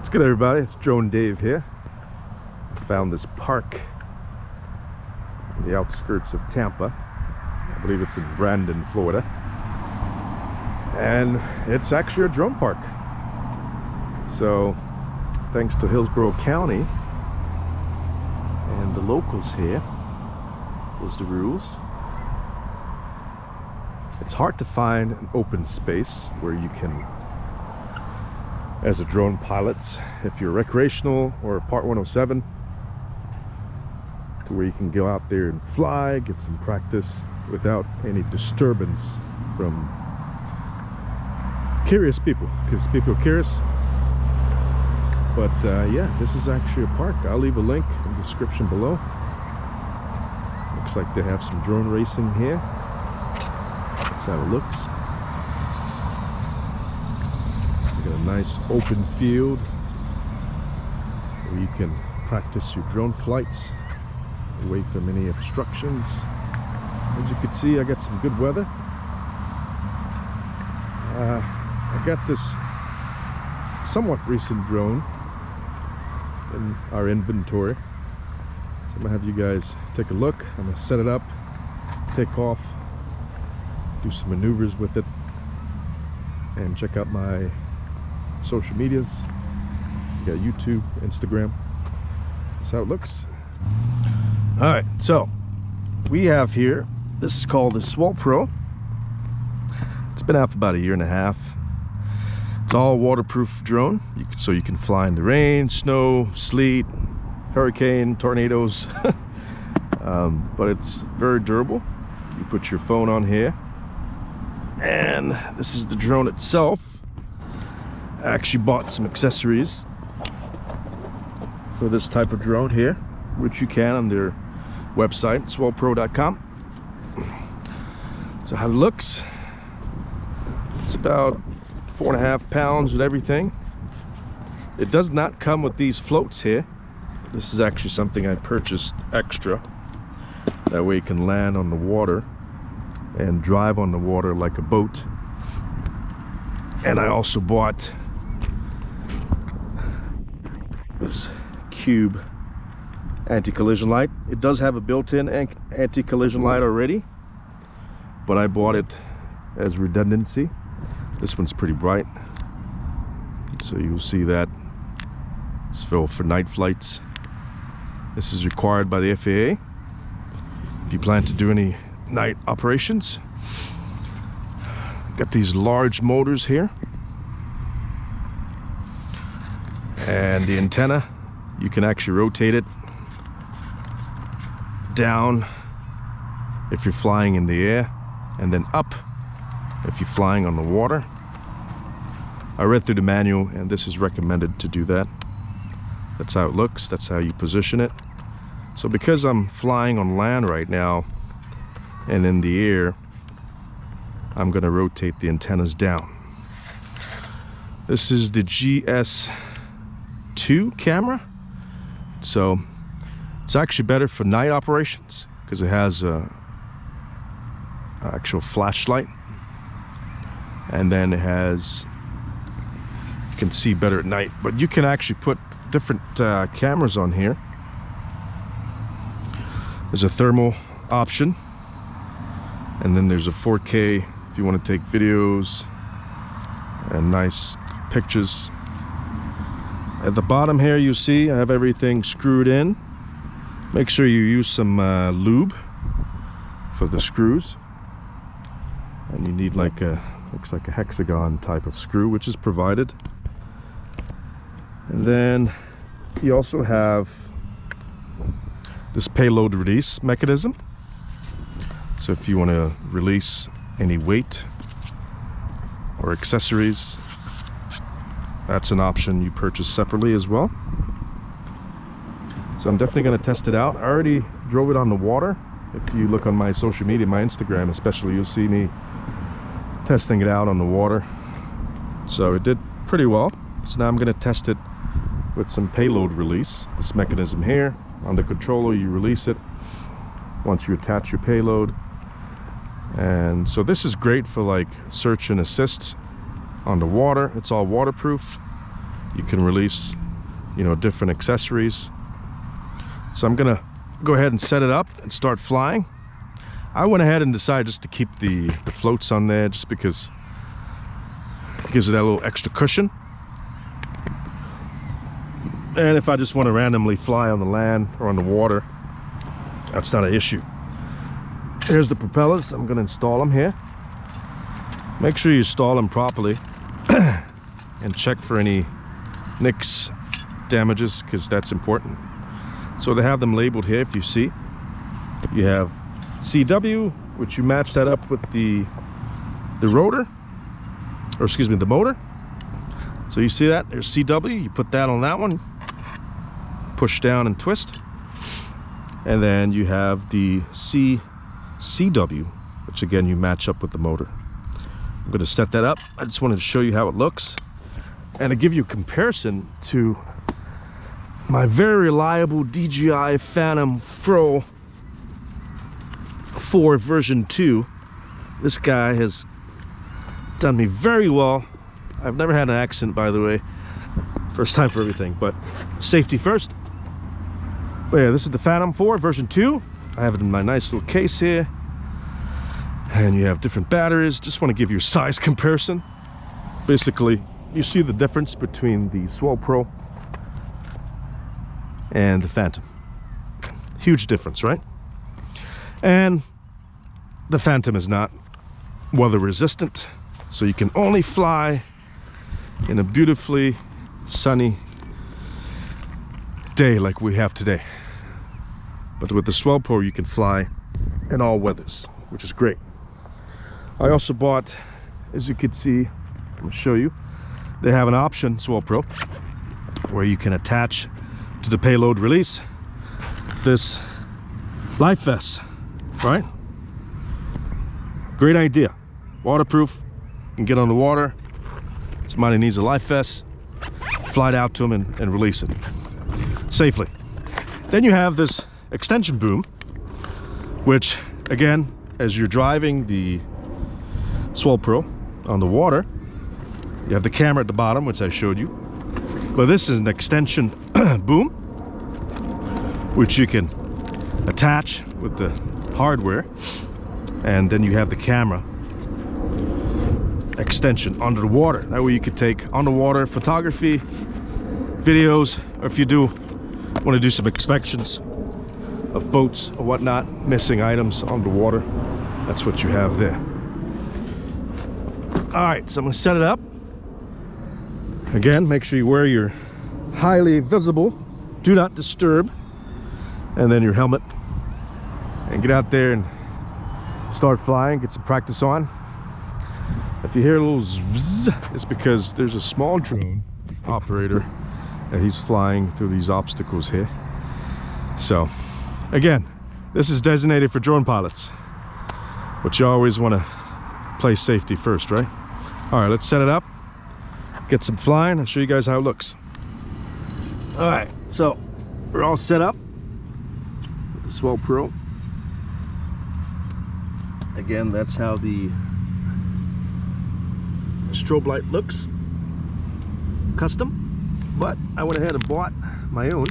What's good, everybody? It's Drone Dave here. I found this park on the outskirts of Tampa. I believe it's in Brandon, Florida. And it's actually a drone park. So thanks to Hillsborough County and the locals here, those are the rules. It's hard to find an open space where you can, as a drone pilot, if you're recreational or Part 107, to where you can go out there and fly, get some practice without any disturbance from curious people, because people are curious. But yeah, this is actually a park. I'll leave a link in the description below. Looks like they have some drone racing here. That's how it looks. You got a nice open field where you can practice your drone flights away from any obstructions. As you can see, I got some good weather. I got this somewhat recent drone in our inventory, so I'm gonna have you guys take a look. I'm gonna set it up, take off, do some maneuvers with it, and check out my social medias. You got YouTube, Instagram. That's how it looks. All right, so we have here, this is called the Swell Pro. It's been out for about 1.5 years. It's all waterproof drone, so you can fly in the rain, snow, sleet, hurricane, tornadoes. But it's very durable. You put your phone on here, and this is the drone itself. I actually bought some accessories for this type of drone here, which you can on their website, swellpro.com. So how it looks, it's about 4.5 pounds with everything. It does not come with these floats here. This is actually something I purchased extra. That way you can land on the water and drive on the water like a boat. And I also bought this Cube anti-collision light. It does have a built-in anti-collision light already, but I bought it as redundancy. This one's pretty bright, so you'll see that it's for night flights. This is required by the FAA if you plan to do any night operations. Got these large motors here, and the antenna, you can actually rotate it down if you're flying in the air, and then up if you're flying on the water. I read through the manual, and this is recommended to do that. That's how it looks, that's how you position it. So because I'm flying on land right now and in the air, I'm gonna rotate the antennas down. This is the GS2 camera. So it's actually better for night operations because it has a actual flashlight, and then it has, you can see better at night. But you can actually put different cameras on here. There's a thermal option, and then there's a 4K if you want to take videos and nice pictures. At the bottom here, you see I have everything screwed in. Make sure you use some lube for the screws, and you need like a, looks like a hexagon type of screw, which is provided. And then you also have this payload release mechanism. So if you want to release any weight or accessories, that's an option you purchase separately as well. So I'm definitely going to test it out. I already drove it on the water. If you look on my social media, my Instagram especially, you'll see me testing it out on the water. So it did pretty well. So now I'm going to test it with some payload release. This mechanism here on the controller, you release it once you attach your payload. And so this is great for like search and assist on the water. It's all waterproof. You can release you know, different accessories. So I'm gonna go ahead and set it up and start flying. I went ahead and decided just to keep the floats on there just because it gives it that little extra cushion. And if I just want to randomly fly on the land or on the water, that's not an issue. Here's the propellers. I'm going to install them here. Make sure you install them properly and check for any nicks, damages, because that's important. So they have them labeled here. If you see, you have CW, which you match that up with the rotor, or excuse me, the motor. So you see that there's CW, you put that on that one, push down and twist, and then you have the CW, which again you match up with the motor. I'm going to set that up. I just wanted to show you how it looks and to give you a comparison to my very reliable DJI Phantom Pro 4 version 2. This guy has done me very well. I've never had an accident, by the way. First time for everything, but safety first. But yeah, this is the Phantom 4 version 2. I have it in my nice little case here. And you have different batteries. Just want to give you a size comparison. Basically, you see the difference between the Swell Pro and the Phantom. Huge difference, right? And the Phantom is not weather resistant, so you can only fly in a beautifully sunny day like we have today. But with the Swell Pro you can fly in all weathers, which is great. I also bought, as you can see, I'm going to show you, they have an option, Swell Pro, where you can attach to the payload release this life vest, right? Great idea. Waterproof, you can get on the water. Somebody needs a life vest, fly it out to them and release it safely. Then you have this extension boom, which again, as you're driving the Swell Pro on the water, you have the camera at the bottom, which I showed you. But this is an extension boom, which you can attach with the hardware, and then you have the camera extension under the water. That way you could take underwater photography, videos, or if you do want to do some inspections of boats or whatnot, missing items underwater, that's what you have there. All right, so I'm going to set it up. Again, make sure you wear your highly visible, do not disturb, and then your helmet, and get out there and start flying, get some practice on. If you hear a little zzz, it's because there's a small drone operator and he's flying through these obstacles here. So again, this is designated for drone pilots, but you always want to play safety first, right? All right, let's set it up, get some flying. I'll show you guys how it looks. All right, so we're all set up with the Swell Pro. Again, that's how the strobe light looks, custom, but I went ahead and bought my own.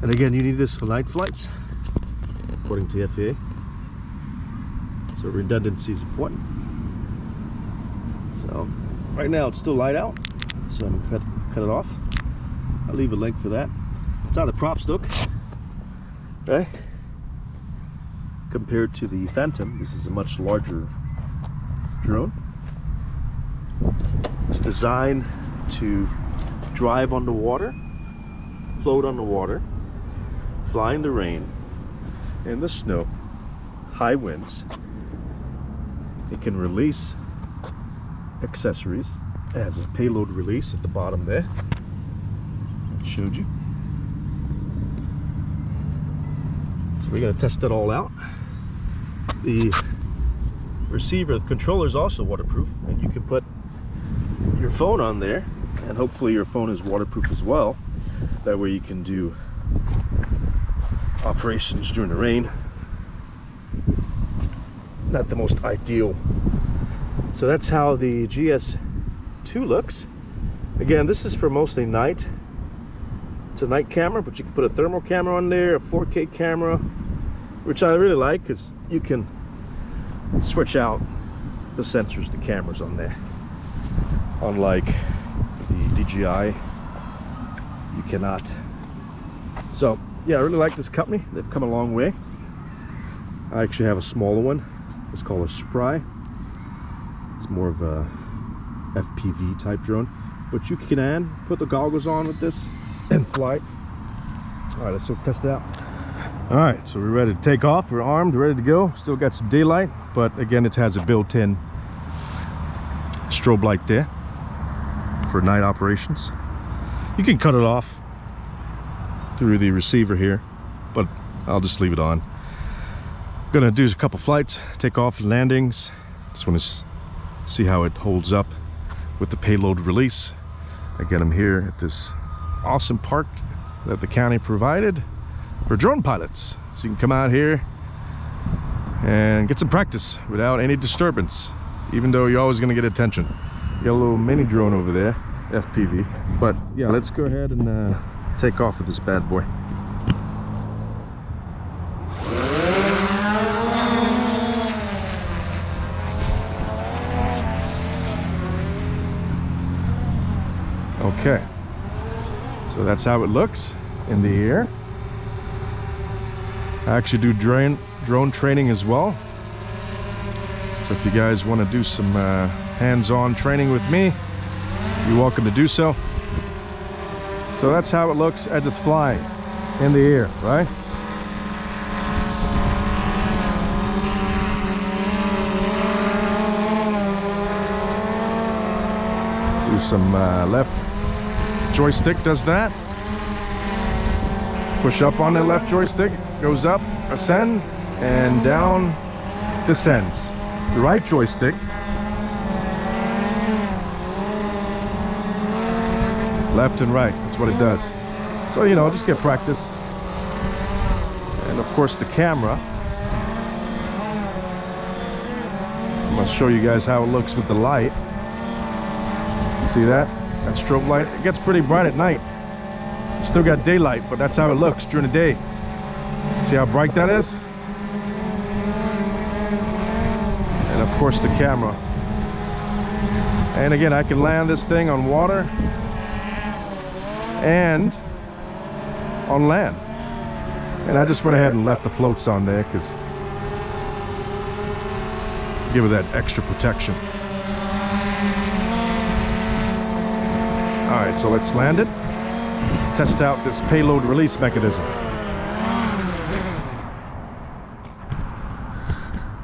And again, you need this for night flights, according to FAA. So redundancy is important. So right now it's still light out, so I'm gonna cut it off. I'll leave a link for that. It's how the props look, okay? Compared to the Phantom, this is a much larger drone. It's designed to drive on the water, float on the water, fly in the rain, in the snow, high winds. It can release accessories. It has a payload release at the bottom there. I showed you. So we're going to test it all out. The receiver, the controller is also waterproof, and you can put your phone on there, and hopefully your phone is waterproof as well. That way you can do operations during the rain. Not the most ideal. So that's how the GS2 looks. Again, this is for mostly night It's a night camera, but you can put a thermal camera on there, a 4K camera, which I really like because you can switch out the sensors, the cameras on there. Unlike the DJI, you cannot. So yeah, I really like this company. They've come a long way. I actually have a smaller one. It's called a Spry. It's more of a FPV type drone, but you can put the goggles on with this and fly. All right, let's go test it out. All right, so we're ready to take off. We're armed, ready to go. Still got some daylight, but again, it has a built-in strobe light there for night operations. You can cut it off through the receiver here, but I'll just leave it on. Gonna do a couple flights, take off landings. Just want to see how it holds up with the payload release. Again, I'm here at this awesome park that the county provided for drone pilots, so you can come out here and get some practice without any disturbance, even though you're always going to get attention. You got a little mini drone over there, FPV. But yeah, let's go ahead and take off with this bad boy. Okay, so that's how it looks in the air. I actually do drone training as well. So if you guys want to do some hands-on training with me, you're welcome to do so. So that's how it looks as it's flying in the air, right? Do some left joystick does that. Push up on the left joystick, goes up, ascend, and down, descends. The right joystick, left and right, that's what it does. So, you know, just get practice. And of course the camera, I'm going to show you guys how it looks with the light. See that? That strobe light, it gets pretty bright at night. Still got daylight, but that's how it looks during the day. See how bright that is? And of course the camera. And again, I can land this thing on water and on land. And I just went ahead and left the floats on there because give it that extra protection. All right, so let's land it. Test out this payload release mechanism.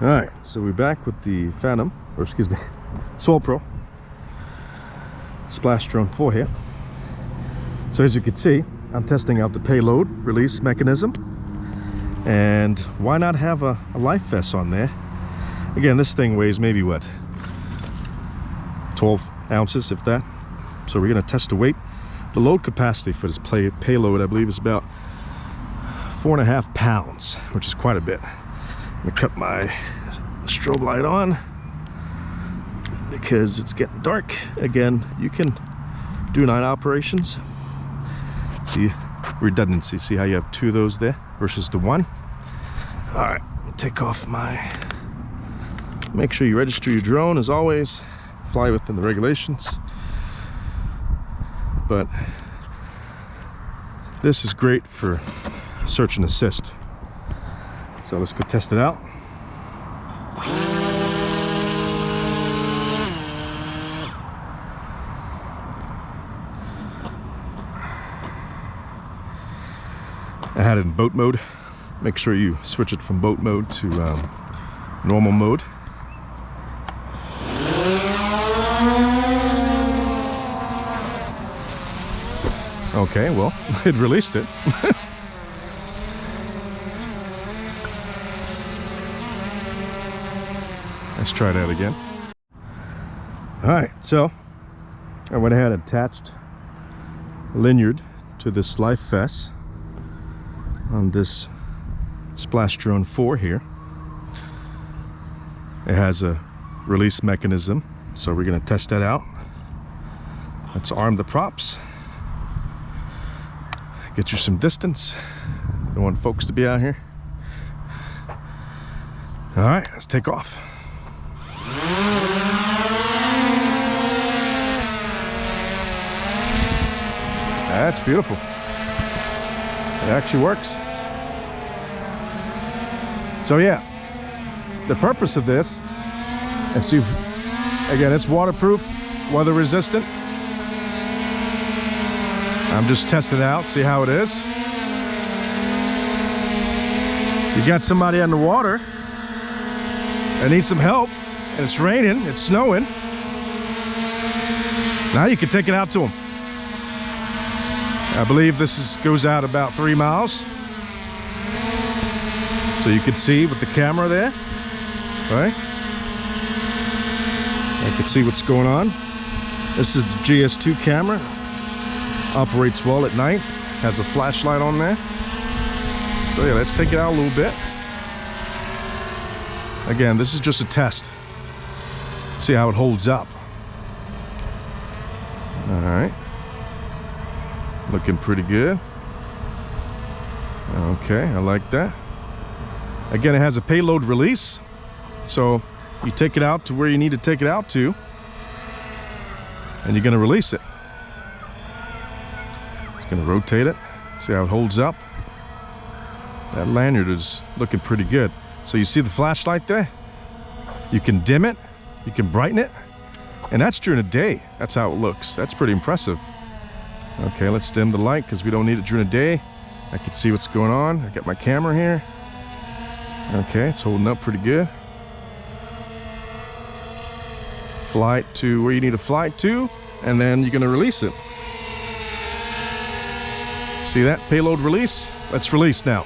All right, so we're back with the Phantom, or excuse me, Swell Pro Splash Drone 4 here. So as you can see, I'm testing out the payload release mechanism. And why not have a life vest on there? Again, this thing weighs maybe what? 12 ounces, if that. So we're going to test the weight. The load capacity for this payload, I believe, is about 4.5 pounds, which is quite a bit. I'm going to cut my strobe light on because it's getting dark. Again, you can do night operations. See, redundancy. See how you have 2 of those there versus the 1? All right, take off my... Make sure you register your drone, as always. Fly within the regulations. But this is great for search and assist. So let's go test it out. I had it in boat mode. Make sure you switch it from boat mode to normal mode. Okay, well, it released it. Let's try that again. All right, so I went ahead and attached a lanyard to this life vest on this Splash Drone 4 here. It has a release mechanism, so we're going to test that out. Let's arm the props. Get you some distance. Don't want folks to be out here. All right, let's take off. That's beautiful. It actually works. So yeah, the purpose of this, and see, again, it's waterproof, weather resistant. I'm just testing it out, see how it is. You got somebody on the water that needs some help, and it's raining, it's snowing. Now you can take it out to them. I believe this goes out about 3 miles. So you can see with the camera there, right? I can see what's going on. This is the GS2 camera. Operates well at night. Has a flashlight on there. So yeah, let's take it out a little bit. Again, this is just a test. See how it holds up. All right. Looking pretty good. Okay, I like that. Again, it has a payload release. So you take it out to where you need to take it out to, and you're going to release it. Just going to rotate it. See how it holds up. That lanyard is looking pretty good. So you see the flashlight there? You can dim it, you can brighten it, and that's during the day. That's how it looks. That's pretty impressive. Okay, let's dim the light because we don't need it during the day. I can see what's going on. I got my camera here. Okay, it's holding up pretty good. Flight to where you need to fly to, and then you're gonna release it. See that payload release? Let's release now.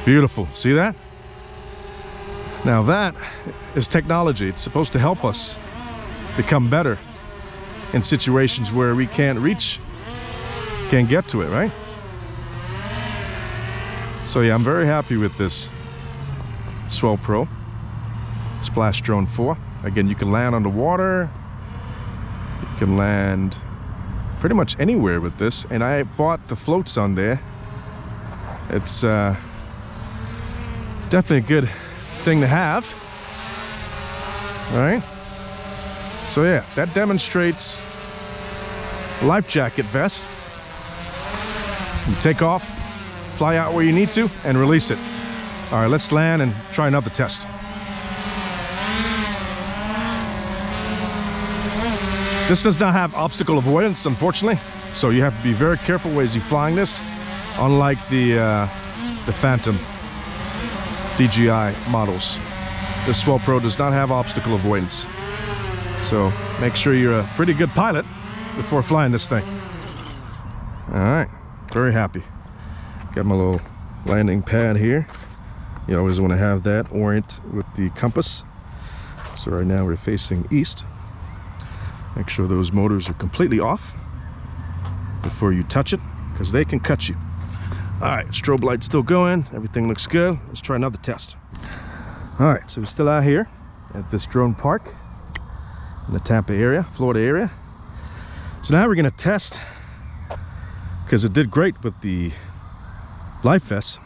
Beautiful, see that? Now that is technology. It's supposed to help us become better in situations where we can't reach, can't get to it, right? So yeah, I'm very happy with this Swell Pro Splash Drone 4. Again, you can land underwater. You can land pretty much anywhere with this. And I bought the floats on there. It's definitely a good thing to have. All right. So yeah, that demonstrates life jacket vest. You take off, fly out where you need to, and release it. All right, let's land and try another test. This does not have obstacle avoidance, unfortunately, so you have to be very careful as you're flying this, unlike the Phantom DJI models. This Swell Pro does not have obstacle avoidance. So make sure you're a pretty good pilot before flying this thing. All right, very happy. Got my little landing pad here. You always want to have that orient with the compass. So right now we're facing east. Make sure those motors are completely off before you touch it, because they can cut you. All right, strobe light's still going. Everything looks good. Let's try another test. All right, so we're still out here at this drone park in the Tampa area, Florida area. So now we're gonna test, because it did great with the life vest.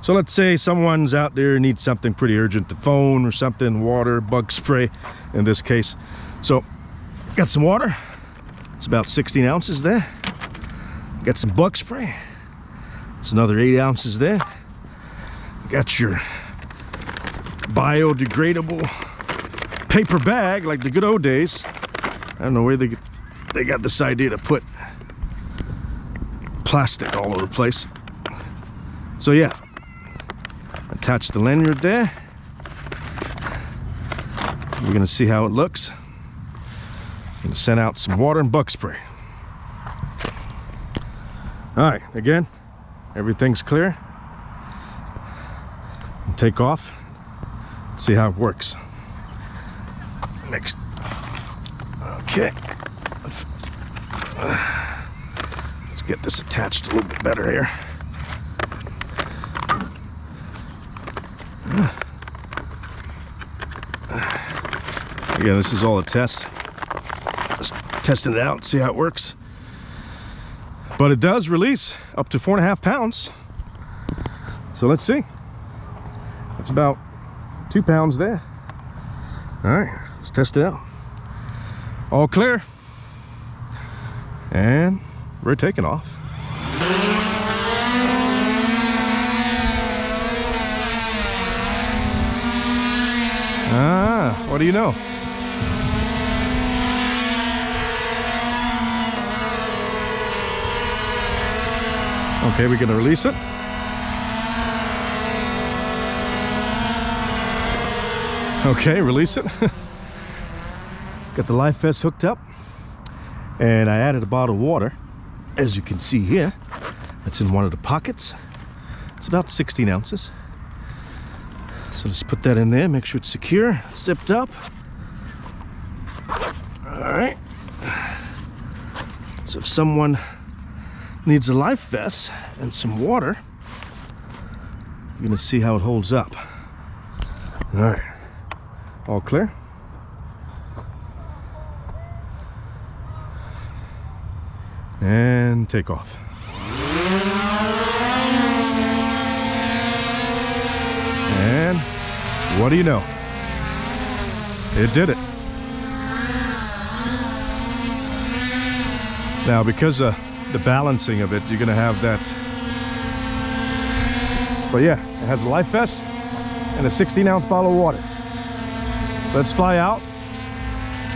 So let's say someone's out there, needs something pretty urgent, the phone or something, water, bug spray in this case. So got some water, it's about 16 ounces there. Got some bug spray, it's another 8 ounces there. Got your biodegradable paper bag, like the good old days. I don't know where they got this idea to put plastic all over the place. So yeah, attach the lanyard there. We're gonna see how it looks. I'm gonna send out some water and bug spray. All right, again, everything's clear. Take off, see how it works. Next, okay. Let's get this attached a little bit better here. Again, this is all a test. Just testing it out, see how it works. But it does release up to 4.5 pounds. So let's see. That's about 2 pounds there. All right, let's test it out. All clear. And we're taking off. Ah, what do you know? Okay, we're gonna release it. Okay, release it. Got the life vest hooked up, and I added a bottle of water, as you can see here. That's in one of the pockets. It's about 16 ounces. So let's put that in there, make sure it's secure, zipped up. All right. So if someone needs a life vest and some water, you're gonna see how it holds up. All right, all clear. And take off. And what do you know? It did it. Now, because of the balancing of it, you're gonna have that. But yeah, it has a life vest and a 16-ounce bottle of water. Let's fly out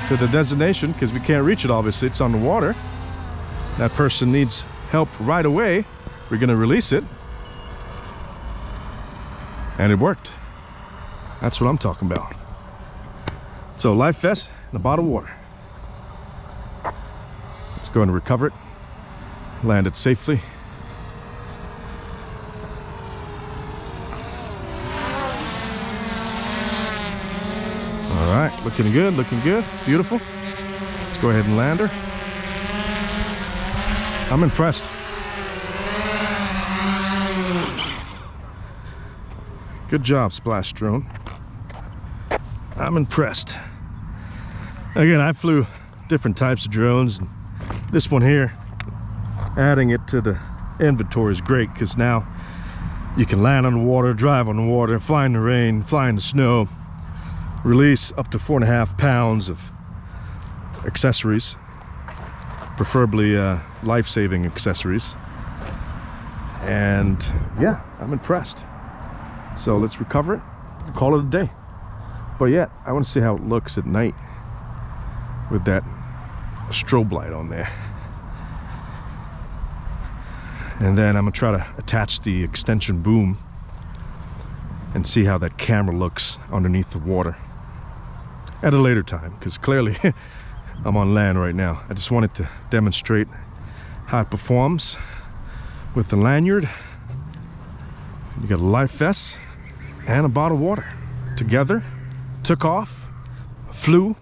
to the destination, because we can't reach it, obviously, it's on the water. That person needs help right away. We're gonna release it. And it worked. That's what I'm talking about. So, life vest and a bottle of water. Let's go and recover it. Land it safely. All right, looking good, beautiful. Let's go ahead and land her. I'm impressed. Good job, Splash Drone. I'm impressed. Again, I flew different types of drones. And this one here, adding it to the inventory is great, because now you can land on the water, drive on the water, fly in the rain, fly in the snow, release up to 4.5 pounds of accessories, preferably life-saving accessories. And yeah, I'm impressed. So let's recover it and call it a day. But yeah, I want to see how it looks at night with that strobe light on there. And then I'm gonna try to attach the extension boom and see how that camera looks underneath the water at a later time, because clearly I'm on land right now. I just wanted to demonstrate how it performs with the lanyard. You got a life vest and a bottle of water. Together, took off, flew,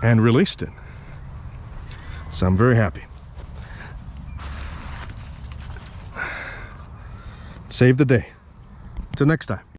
and released it. So I'm very happy. Save the day. Till next time.